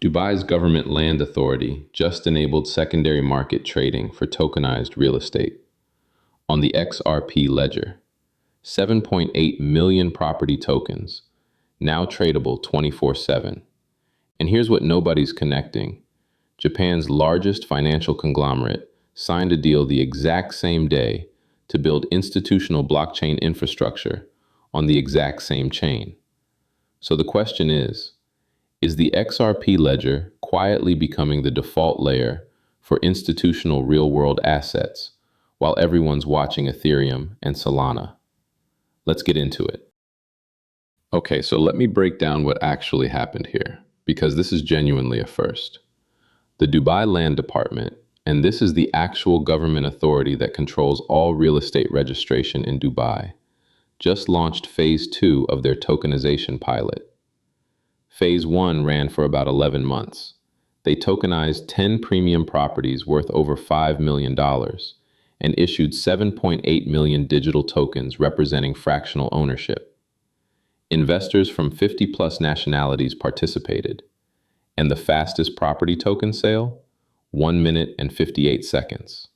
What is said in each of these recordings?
Dubai's government land authority just enabled secondary market trading for tokenized real estate. On the XRP ledger, 7.8 million property tokens, now tradable 24/7. And here's what nobody's connecting. Japan's largest financial conglomerate signed a deal the exact same day to build institutional blockchain infrastructure on the exact same chain. So the question is the XRP ledger quietly becoming the default layer for institutional real-world assets while everyone's watching Ethereum and Solana? Let's get into it. Okay, so let me break down what actually happened here, because this is genuinely a first. The Dubai Land Department, and this is the actual government authority that controls all real estate registration in Dubai, just launched Phase 2 of their tokenization pilot. Phase 1 ran for about 11 months. They tokenized 10 premium properties worth over $5 million and issued 7.8 million digital tokens representing fractional ownership. Investors from 50-plus nationalities participated, and the fastest property token sale? 1 minute and 58 seconds.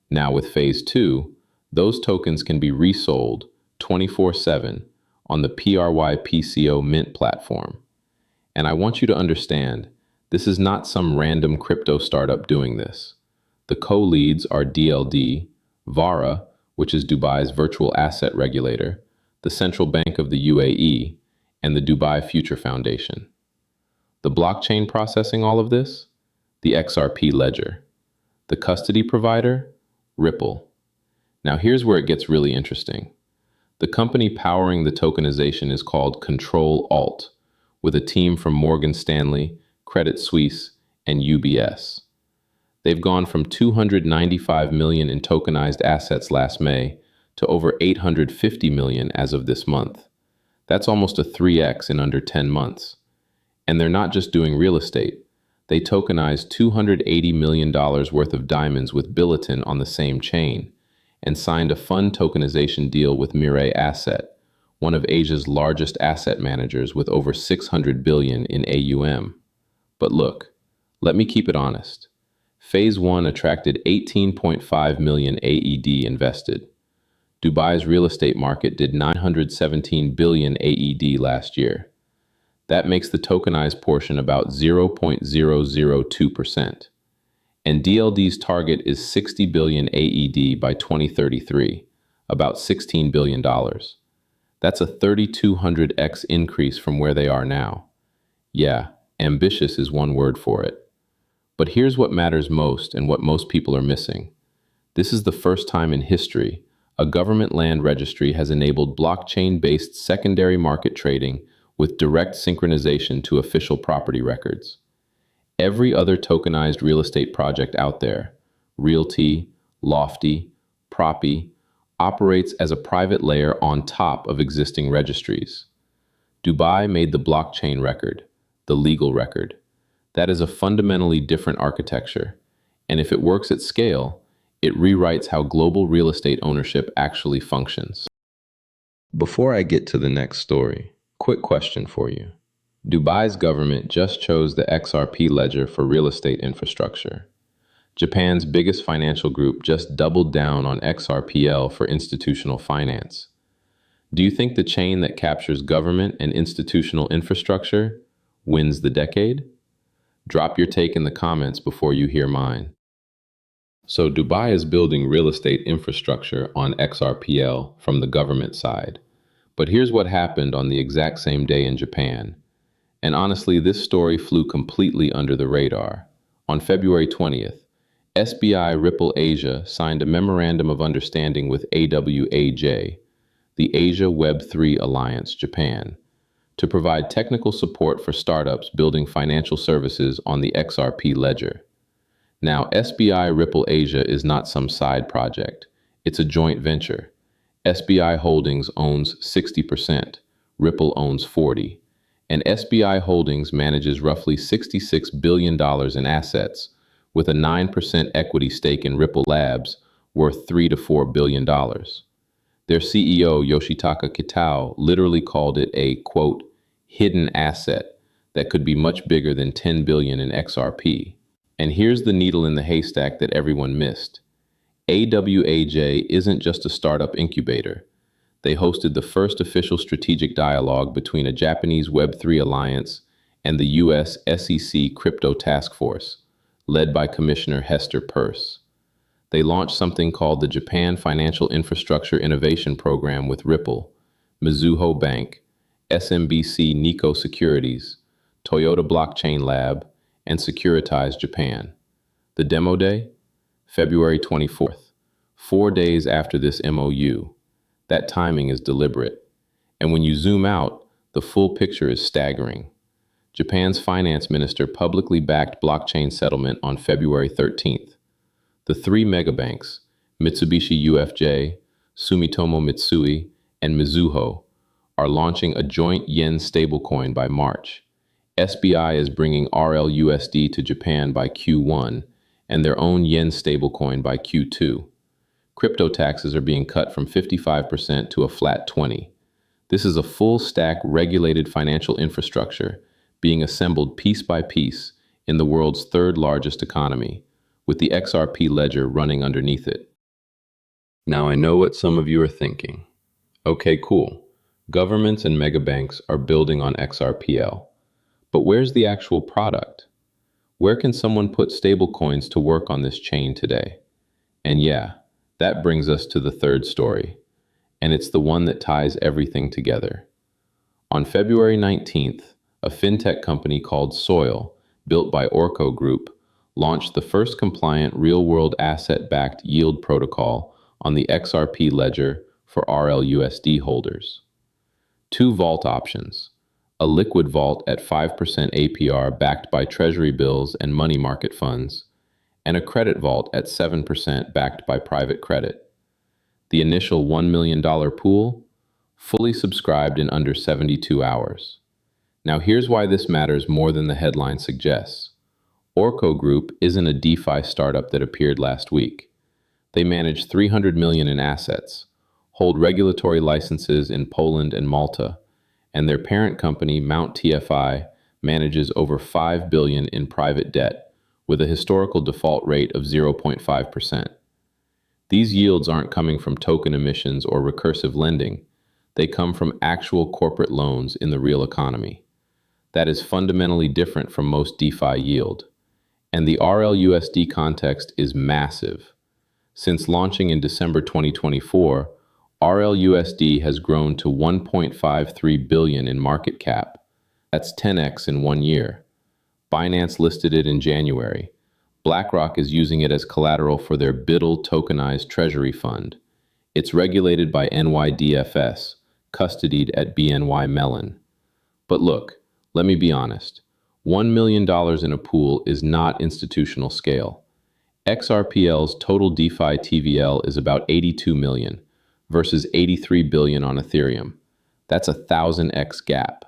Now with Phase 2, those tokens can be resold 24/7 on the PRYPCO Mint platform. And I want you to understand, this is not some random crypto startup doing this. The co-leads are DLD, VARA, which is Dubai's virtual asset regulator, the Central Bank of the UAE, and the Dubai Future Foundation. The blockchain processing all of this? The XRP ledger. The custody provider? Ripple. Now here's where it gets really interesting. The company powering the tokenization is called Control Alt, with a team from Morgan Stanley, Credit Suisse, and UBS. They've gone from 295 million in tokenized assets last May to over 850 million as of this month. That's almost a 3x in under 10 months. And they're not just doing real estate. They tokenized $280 million worth of diamonds with Billiton on the same chain and signed a fund tokenization deal with Mirai Asset, one of Asia's largest asset managers with over 600 billion in AUM. But look, let me keep it honest. Phase 1 attracted 18.5 million AED invested. Dubai's real estate market did 917 billion AED last year. That makes the tokenized portion about 0.002%. And DLD's target is 60 billion AED by 2033, about $16 billion. That's a 3,200x increase from where they are now. Yeah, ambitious is one word for it. But here's what matters most and what most people are missing. This is the first time in history a government land registry has enabled blockchain-based secondary market trading with direct synchronization to official property records. Every other tokenized real estate project out there, Realty, Lofty, Proppy, operates as a private layer on top of existing registries. Dubai made the blockchain record, the legal record. That is a fundamentally different architecture, and if it works at scale, it rewrites how global real estate ownership actually functions. Before I get to the next story, quick question for you. Dubai's government just chose the XRP ledger for real estate infrastructure. Japan's biggest financial group just doubled down on XRPL for institutional finance. Do you think the chain that captures government and institutional infrastructure wins the decade? Drop your take in the comments before you hear mine. So Dubai is building real estate infrastructure on XRPL from the government side. But here's what happened on the exact same day in Japan. And honestly, this story flew completely under the radar. On February 20th, SBI Ripple Asia signed a memorandum of understanding with AWAJ, the Asia Web3 Alliance Japan, to provide technical support for startups building financial services on the XRP ledger. Now, SBI Ripple Asia is not some side project. It's a joint venture. SBI Holdings owns 60%, Ripple owns 40%, and SBI Holdings manages roughly $66 billion in assets, with a 9% equity stake in Ripple Labs worth $3 to $4 billion. Their CEO, Yoshitaka Kitao, literally called it a, quote, hidden asset that could be much bigger than 10 billion in XRP. And here's the needle in the haystack that everyone missed. AWAJ isn't just a startup incubator. They hosted the first official strategic dialogue between a Japanese Web3 alliance and the US SEC Crypto Task Force, led by Commissioner Hester Peirce. They launched something called the Japan Financial Infrastructure Innovation Program with Ripple, Mizuho Bank, SMBC Nikko Securities, Toyota Blockchain Lab, and Securitize Japan. The demo day? February 24th, 4 days after this MOU. That timing is deliberate. And when you zoom out, the full picture is staggering. Japan's finance minister publicly backed blockchain settlement on February 13th. The three megabanks, Mitsubishi UFJ, Sumitomo Mitsui, and Mizuho, are launching a joint yen stablecoin by March. SBI is bringing RLUSD to Japan by Q1 and their own yen stablecoin by Q2. Crypto taxes are being cut from 55% to a flat 20%. This is a full-stack regulated financial infrastructure being assembled piece by piece in the world's third largest economy, with the XRP ledger running underneath it. Now I know what some of you are thinking. Okay, cool. Governments and megabanks are building on XRPL. But where's the actual product? Where can someone put stablecoins to work on this chain today? And yeah, that brings us to the third story, and it's the one that ties everything together. On February 19th, a fintech company called Soil, built by Orco Group, launched the first compliant real-world asset-backed yield protocol on the XRP ledger for RLUSD holders. Two vault options: a liquid vault at 5% APR backed by treasury bills and money market funds, and a credit vault at 7% backed by private credit. The initial $1 million pool, fully subscribed in under 72 hours. Now here's why this matters more than the headline suggests. Orco Group isn't a DeFi startup that appeared last week. They manage $300 million in assets, hold regulatory licenses in Poland and Malta, and their parent company, Mount TFI, manages over $5 billion in private debt, with a historical default rate of 0.5%. These yields aren't coming from token emissions or recursive lending. They come from actual corporate loans in the real economy. That is fundamentally different from most DeFi yield. And the RLUSD context is massive. Since launching in December 2024, RLUSD has grown to $1.53 billion in market cap. That's 10x in 1 year. Binance listed it in January. BlackRock is using it as collateral for their BUIDL tokenized treasury fund. It's regulated by NYDFS, custodied at BNY Mellon. But look, let me be honest. $1 million in a pool is not institutional scale. XRPL's total DeFi TVL is about 82 million versus 83 billion on Ethereum. That's a 1000x gap.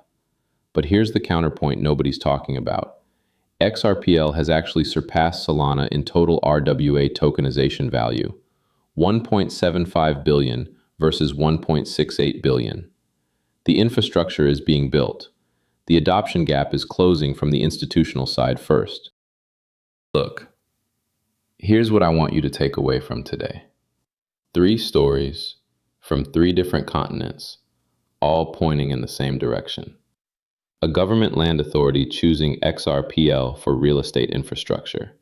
But here's the counterpoint nobody's talking about. XRPL has actually surpassed Solana in total RWA tokenization value, 1.75 billion versus 1.68 billion. The infrastructure is being built. The adoption gap is closing from the institutional side first. Look, here's what I want you to take away from today. 3 stories from 3 different continents, all pointing in the same direction. A government land authority choosing XRPL for real estate infrastructure.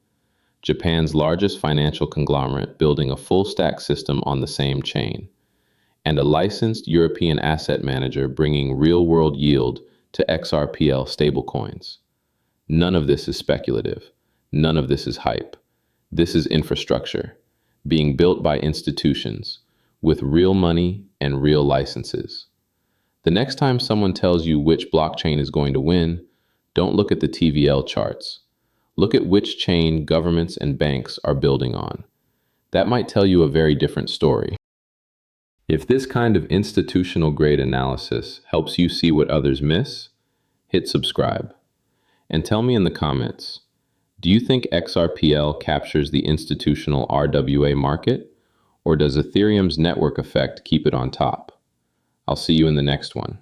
Japan's largest financial conglomerate building a full-stack system on the same chain. And a licensed European asset manager bringing real-world yield to XRPL stablecoins. None of this is speculative. None of this is hype. This is infrastructure, being built by institutions, with real money and real licenses. The next time someone tells you which blockchain is going to win, don't look at the TVL charts. Look at which chain governments and banks are building on. That might tell you a very different story. If this kind of institutional-grade analysis helps you see what others miss, hit subscribe. And tell me in the comments, do you think XRPL captures the institutional RWA market, or does Ethereum's network effect keep it on top? I'll see you in the next one.